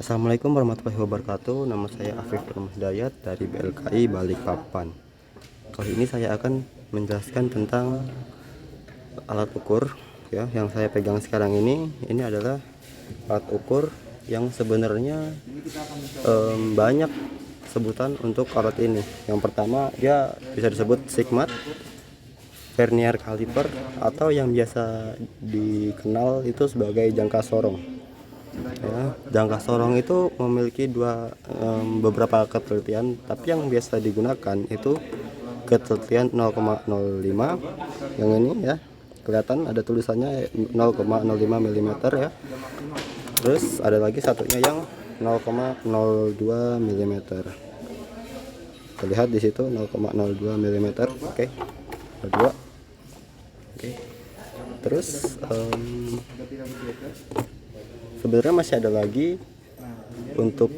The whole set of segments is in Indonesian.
Assalamualaikum warahmatullahi wabarakatuh. Nama saya Afif Hidayat dari BLKI Balikpapan. Kali ini saya akan menjelaskan tentang alat ukur ya yang saya pegang sekarang ini. Ini adalah alat ukur yang sebenarnya banyak sebutan untuk alat ini. Yang pertama, dia bisa disebut sigmat, vernier caliper, atau yang biasa dikenal itu sebagai jangka sorong. Ya, jangka sorong itu memiliki beberapa ketelitian, tapi yang biasa digunakan itu ketelitian 0,05. Yang ini ya, kelihatan ada tulisannya 0,05 mm ya. Terus ada lagi satunya yang 0,02 mm. Terlihat di situ 0,02 mm. Oke. Kedua. Oke. Terus sebenarnya masih ada lagi untuk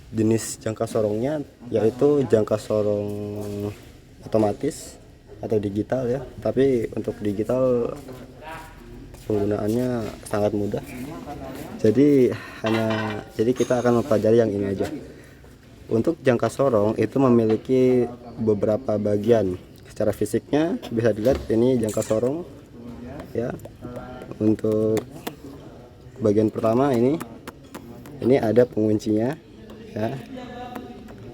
jenis jangka sorongnya, yaitu jangka sorong otomatis atau digital ya. Tapi untuk digital penggunaannya sangat mudah. Jadi kita akan mempelajari yang ini aja. Untuk jangka sorong itu memiliki beberapa bagian. Secara fisiknya bisa dilihat ini jangka sorong ya. Untuk bagian pertama ini ada penguncinya ya,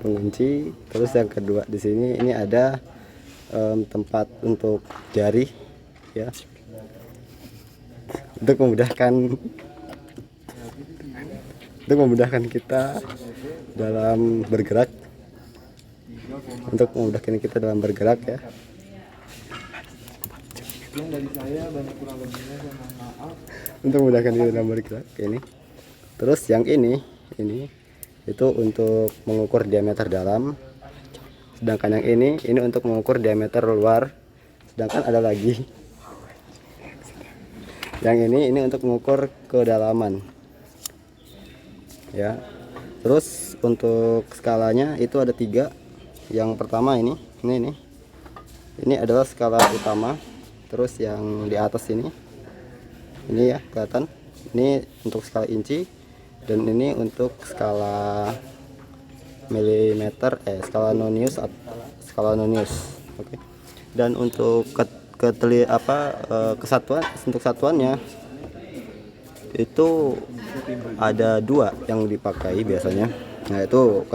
pengunci. Terus yang kedua di sini ini ada tempat untuk jari ya, untuk memudahkan kita dalam bergerak, ya. Untuk memudahkan kita dalam bergerak ini. Terus yang ini itu untuk mengukur diameter dalam, sedangkan yang ini untuk mengukur diameter luar. Sedangkan ada lagi yang ini untuk mengukur kedalaman ya. Terus untuk skalanya itu ada 3. Yang pertama ini adalah skala utama. Terus yang di atas ini ya, kelihatan ini untuk skala inci, dan ini untuk skala milimeter, skala nonius. Oke. Dan untuk untuk satuannya itu ada 2 yang dipakai biasanya. Nah, itu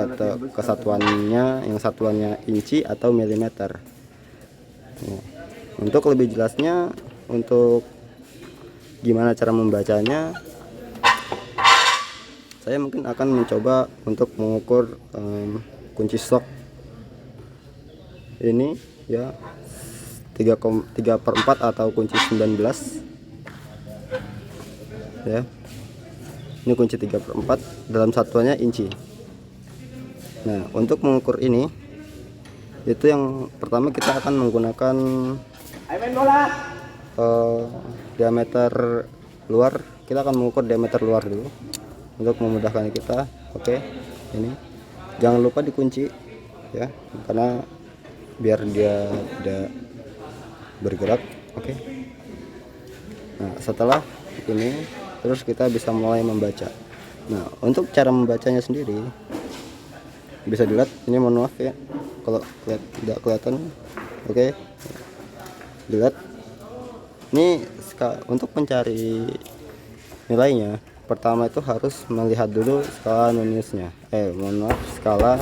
kesatuannya, yang satuannya inci atau milimeter. Nah, untuk lebih jelasnya, untuk gimana cara membacanya, saya mungkin akan mencoba untuk mengukur kunci sok ini ya, 3/4 atau kunci 19 ya. Ini kunci 3/4, dalam satuannya inci. Nah, untuk mengukur ini itu yang pertama kita akan menggunakan diameter luar. Kita akan mengukur diameter luar dulu untuk memudahkan kita. Oke, ini jangan lupa dikunci ya, karena biar dia tidak bergerak. Oke. Nah, setelah ini terus kita bisa mulai membaca. Nah, untuk cara membacanya sendiri bisa dilihat ini, mohon maaf ya kalau tidak kelihatan. Oke, dilihat ini. Untuk mencari nilainya, pertama itu harus melihat dulu skala noniusnya, skala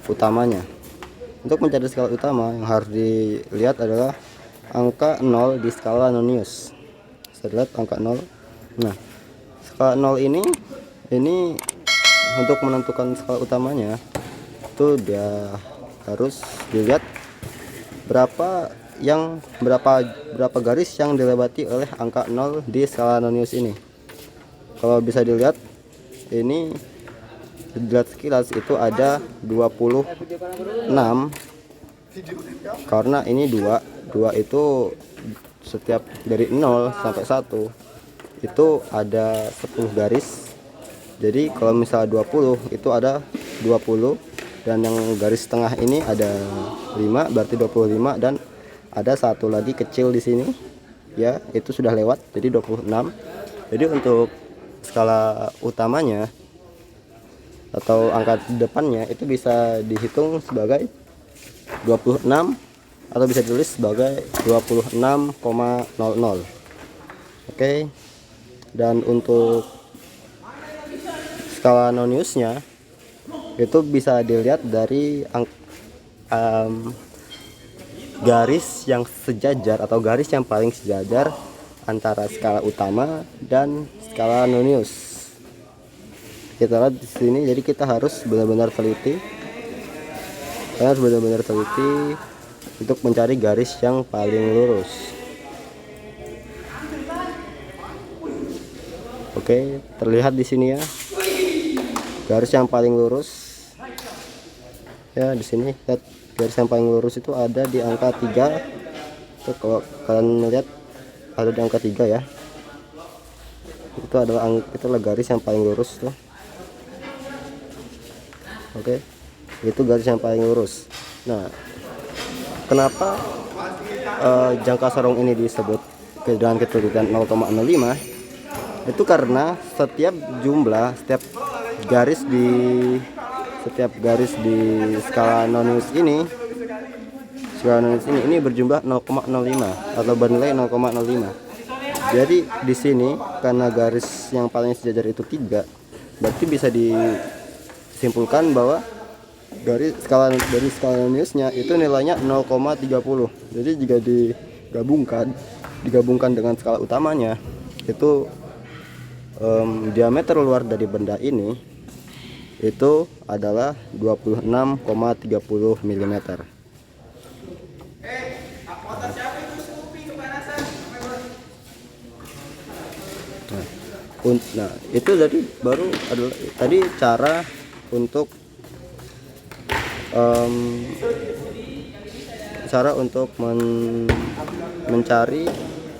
utamanya. Untuk mencari skala utama, yang harus dilihat adalah angka 0 di skala nonius. Saya lihat angka 0. Nah, skala 0 ini untuk menentukan skala utamanya itu dia harus dilihat berapa garis yang dilewati oleh angka 0 di skala nonius ini. Kalau bisa dilihat ini, dilihat sekilas itu ada 26, karena ini 2 itu setiap dari 0 sampai 1 itu ada 10 garis. Jadi kalau misalnya 20 itu ada 20, dan yang garis tengah ini ada 5, berarti 25, dan ada satu lagi kecil di sini ya, itu sudah lewat, jadi 26. Jadi untuk skala utamanya atau angka depannya itu bisa dihitung sebagai 26 atau bisa ditulis sebagai 26,00. Oke. Dan untuk skala noniusnya itu bisa dilihat dari garis yang sejajar atau garis yang paling sejajar antara skala utama dan skala nonius. Kita lihat di sini, jadi kita harus benar-benar teliti. Kita harus benar-benar teliti untuk mencari garis yang paling lurus. Oke, terlihat di sini ya. Garis yang paling lurus. Ya, di sini lihat garis yang paling lurus itu ada di angka 3. Tuh, kalau kalian melihat ada di angka 3 ya. Itulah garis yang paling lurus tuh. Oke. Itu garis yang paling lurus. Nah, kenapa jangka sorong ini disebut dengan ketelitian 0,05? Itu karena setiap garis di skala nonius ini berjumlah 0,05 atau bernilai 0,05. Jadi di sini karena garis yang paling sejajar itu 3, berarti bisa disimpulkan bahwa dari skala noniusnya itu nilainya 0,30. Jadi jika digabungkan dengan skala utamanya, itu diameter luar dari benda ini itu adalah 26,30 mm. Nah, itu jadi baru adalah tadi cara untuk mencari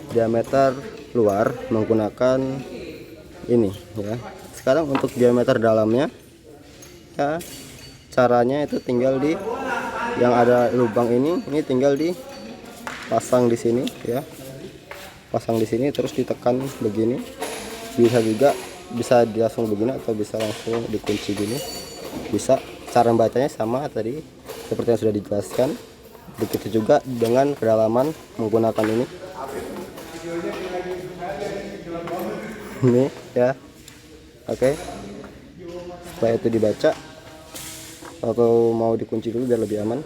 diameter luar menggunakan ini ya. Sekarang untuk diameter dalamnya ya, caranya itu tinggal yang ada lubang ini tinggal dipasang di sini ya. Pasang di sini terus ditekan begini. Bisa langsung begini atau bisa langsung dikunci gini. Bisa. Cara membacanya sama tadi seperti yang sudah dijelaskan. Begitu juga dengan kedalaman menggunakan ini ya. Oke. Setelah itu dibaca atau mau dikunci dulu biar lebih aman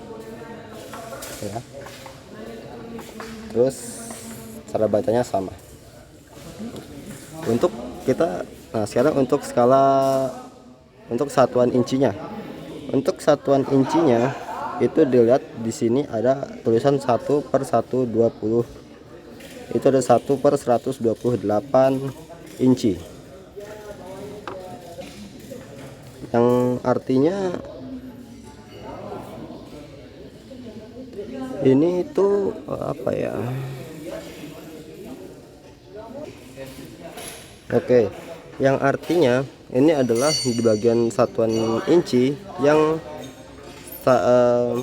ya. Terus cara bacanya sama untuk kita. Nah, sekarang untuk satuan incinya. Untuk satuan incinya itu dilihat di sini ada tulisan 1/120. Itu ada 1/128 inci. Yang artinya ini itu apa ya? Oke, yang artinya ini adalah di bagian satuan inci yang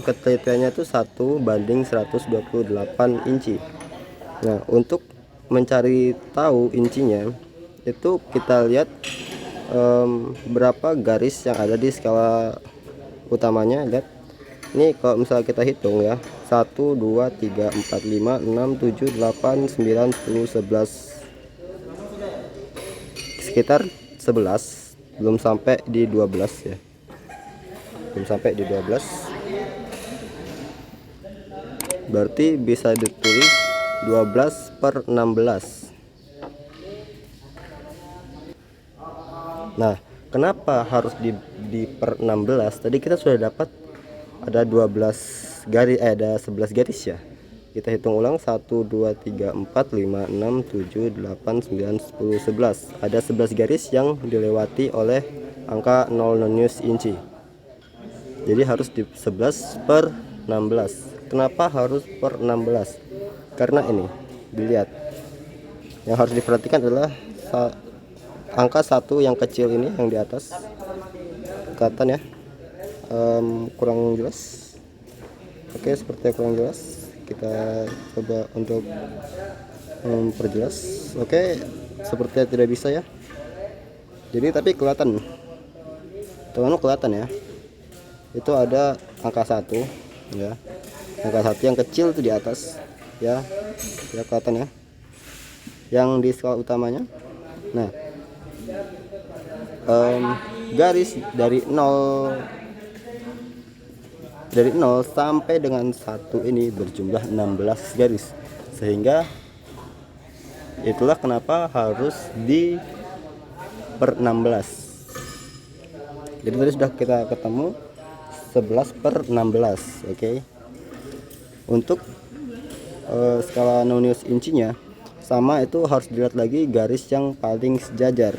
ketelitiannya itu 1/128 inci. Nah, untuk mencari tahu incinya itu kita lihat berapa garis yang ada di skala utamanya. Lihat ini, kalau misalnya kita hitung ya, 1 2 3 4 5 6 7 8 9 10 11, sekitar 11, belum sampai di 12 ya, belum sampai di 12. Berarti bisa ditulis 12/16. Nah, kenapa harus di per 16? Tadi kita sudah dapat ada 12 garis, ada 11 garis ya. Kita hitung ulang, 1 2 3 4 5 6 7 8 9 10 11. Ada 11 garis yang dilewati oleh angka 0 nonius inci. Jadi harus di 11/16. Kenapa harus per 16? Karena ini dilihat, yang harus diperhatikan adalah angka 1 yang kecil ini yang di atas. Kelihatan ya, kurang jelas. Oke, sepertinya kurang jelas. Kita coba untuk memperjelas. Oke, sepertinya tidak bisa ya. Jadi tapi kelihatan teman-teman, kelihatan ya, itu ada angka 1 ya, angka 1 yang kecil itu di atas ya, ya kelihatan ya, yang di skala utamanya. Nah, garis dari 0 sampai dengan 1 ini berjumlah 16 garis, sehingga itulah kenapa harus di per 16. Jadi tadi sudah kita ketemu 11/16. Oke. Untuk skala nonius incinya sama, itu harus dilihat lagi garis yang paling sejajar.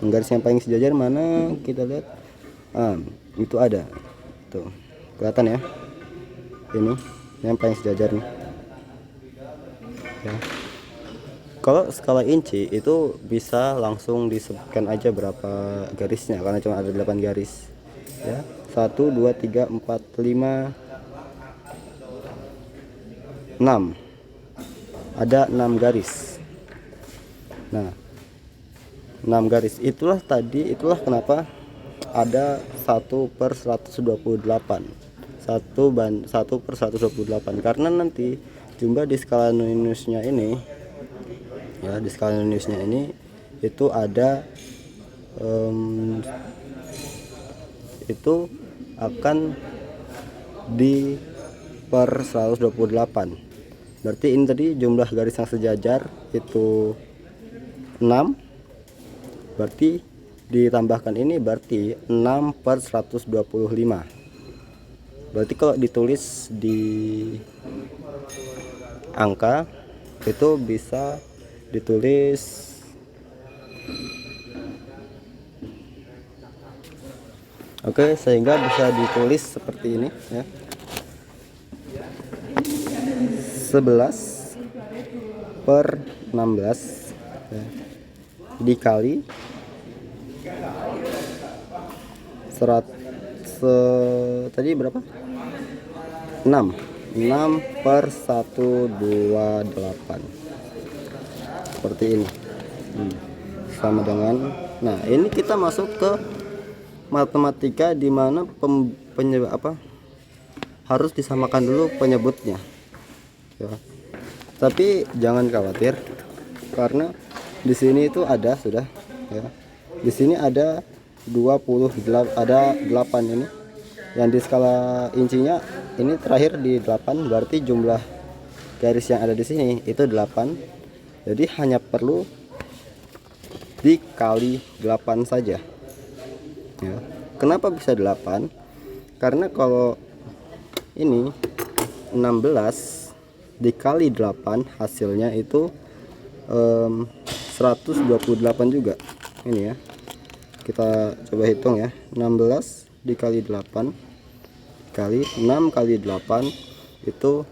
Garis yang paling sejajar mana, kita lihat. Itu ada tuh, kelihatan ya, ini yang paling sejajar nih ya. Kalau skala inci itu bisa langsung disebutkan aja berapa garisnya, karena cuma ada 8 garis ya. 1 2 3 4 5 6, ada 6 garis. Nah, 6 garis itulah tadi, itulah kenapa ada 1/128, 1/128, karena nanti jumlah di skala noniusnya ini ya, di skala noniusnya ini itu ada itu akan di per 128. Berarti ini tadi jumlah garis yang sejajar itu 6, berarti ditambahkan ini berarti 6/125. Berarti kalau ditulis di angka itu bisa ditulis sehingga bisa ditulis seperti ini ya, 11/16 ya, dikali tadi berapa, 6/128 seperti ini. Sama dengan, nah ini kita masuk ke matematika di mana harus disamakan dulu penyebutnya ya. Tapi jangan khawatir, karena di sini itu ada sudah ya, di sini ada 28, ada 8 ini yang di skala incinya ini terakhir di 8, berarti jumlah garis yang ada di sini itu 8. Jadi hanya perlu dikali 8 saja ya. Kenapa bisa 8? Karena kalau ini 16 dikali 8 hasilnya itu 128 juga ini ya. Kita coba hitung ya, 16 dikali 8 kali 6 kali 8 itu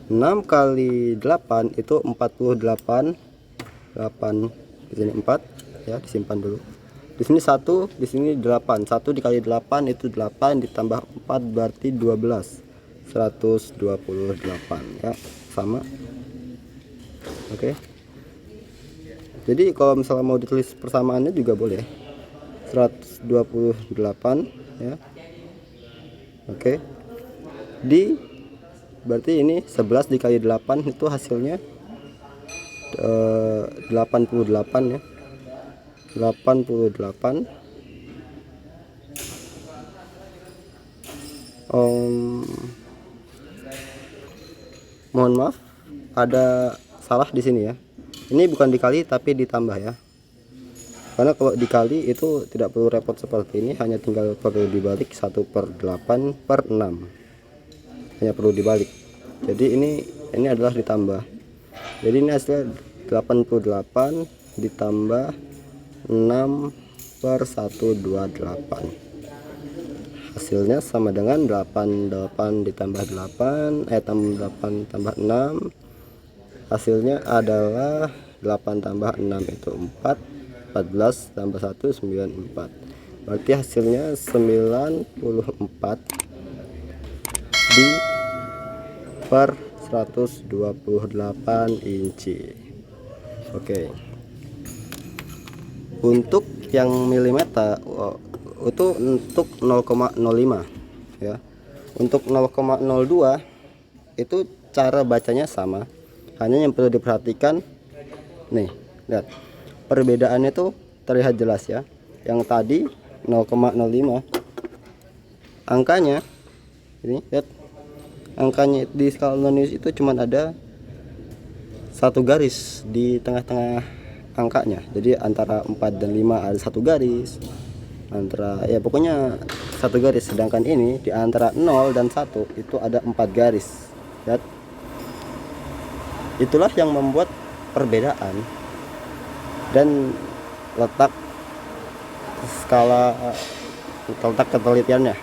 6 kali 8 itu 48. 8 di sini 4 ya, disimpan dulu. Di sini 1, di sini 8. 1 dikali 8 itu 8 ditambah 4 berarti 12. 128 ya, sama. Oke. Jadi kalau misalnya mau ditulis persamaannya juga boleh. 128 ya. Oke. Berarti ini 11 dikali 8 itu hasilnya 88 ya. 88. Mohon maaf, ada salah di sini ya. Ini bukan dikali tapi ditambah ya. Karena kalau dikali itu tidak perlu repot seperti ini, hanya tinggal perlu dibalik 1/8/6. Hanya perlu dibalik. Jadi ini adalah ditambah. Jadi ini hasilnya 88 ditambah 6/128. Hasilnya sama dengan 88 ditambah 8 tambah 8 tambah 6. Hasilnya adalah 8 tambah 6 itu 4. 14 tambah 1 94. Berarti hasilnya 94 per 128 inci. Oke. Untuk yang milimeter itu untuk 0,05 ya. Untuk 0,02 itu cara bacanya sama, hanya yang perlu diperhatikan nih, lihat perbedaannya tuh terlihat jelas ya. Yang tadi 0,05 angkanya ini, lihat angkanya di skala non-US itu cuma ada satu garis di tengah-tengah angkanya. Jadi antara 4 dan 5 ada satu garis, antara ya pokoknya satu garis. Sedangkan ini di antara 0 dan 1 itu ada 4 garis. Lihat, itulah yang membuat perbedaan dan letak skala, letak ketelitiannya.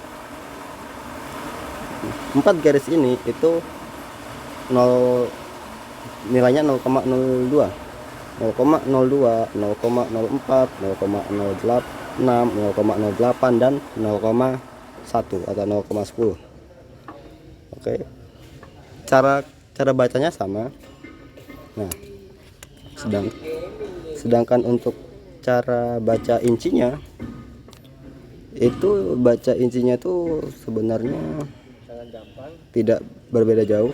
4 garis ini itu 0, nilainya 0,02, 0,02, 0,04, 0,06, 0,08 dan 0,1 atau 0,10. Oke. Cara bacanya sama. Nah, sedangkan untuk cara baca incinya itu, baca incinya tuh sebenarnya tidak berbeda jauh.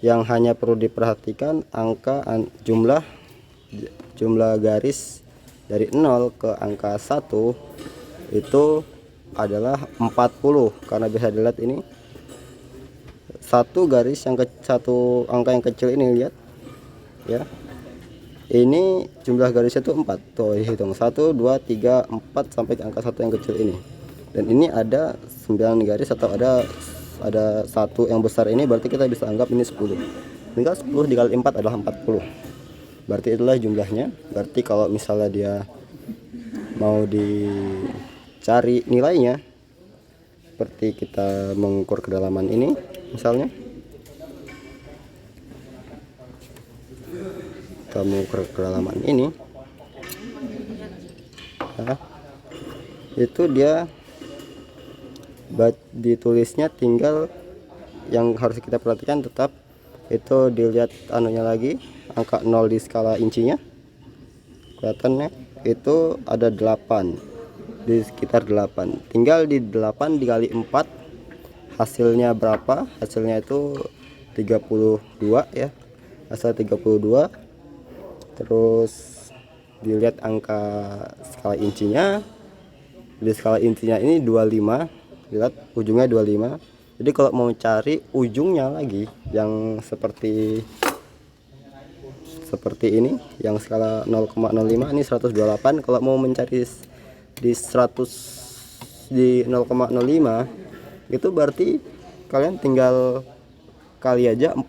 Yang hanya perlu diperhatikan angka jumlah garis dari 0 ke angka 1 itu adalah 40, karena bisa dilihat ini satu garis yang satu angka yang kecil ini, lihat ya, ini jumlah garisnya tuh 4 tuh, hitung 1 2 3 4 sampai ke angka 1 yang kecil ini. Dan ini ada 9 garis atau ada satu yang besar ini, berarti kita bisa anggap ini 10. Tinggal 10 dikali 4 adalah 40. Berarti itulah jumlahnya. Berarti kalau misalnya dia mau dicari nilainya, seperti kita mengukur kedalaman ini misalnya, kita mengukur kedalaman ini, nah, itu dia ditulisnya, tinggal yang harus kita perhatikan tetap itu dilihat anunya lagi, angka 0 di skala incinya kelihatannya itu ada 8, di sekitar 8. Tinggal di 8 dikali 4 hasilnya berapa? Hasilnya itu 32 ya, hasil 32. Terus dilihat angka skala incinya, di skala incinya ini 25, lihat ujungnya 25. Jadi kalau mau cari ujungnya lagi yang seperti ini, yang skala 0,05 ini 128. Kalau mau mencari di 100 di 0,05 itu berarti kalian tinggal kali aja 40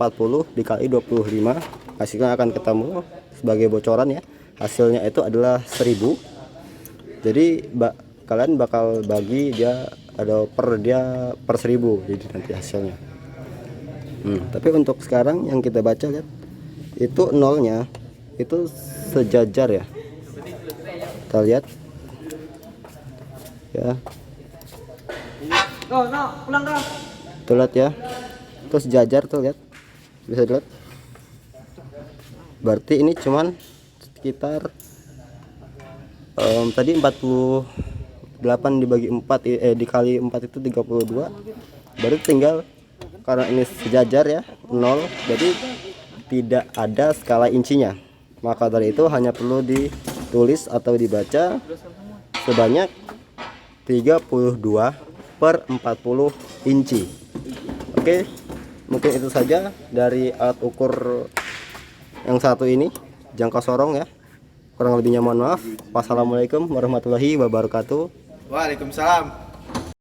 dikali 25, hasilnya akan ketemu. Sebagai bocoran ya, hasilnya itu adalah 1000. Jadi kalian bakal bagi dia ada per 1000, jadi nanti hasilnya. Tapi untuk sekarang yang kita baca, lihat itu nolnya itu sejajar ya, kita lihat ya, tuh lihat ya, itu sejajar tuh, lihat bisa dilihat. Berarti ini cuman sekitar tadi 48 dibagi 4 dikali 4 itu 32. Baru tinggal, karena ini sejajar ya 0, jadi tidak ada skala incinya. Maka dari itu hanya perlu ditulis atau dibaca sebanyak 32 per 40 inci. Oke, mungkin itu saja dari alat ukur yang satu ini, jangka sorong ya. Kurang lebihnya mohon maaf. Wassalamualaikum warahmatullahi wabarakatuh. Waalaikumsalam.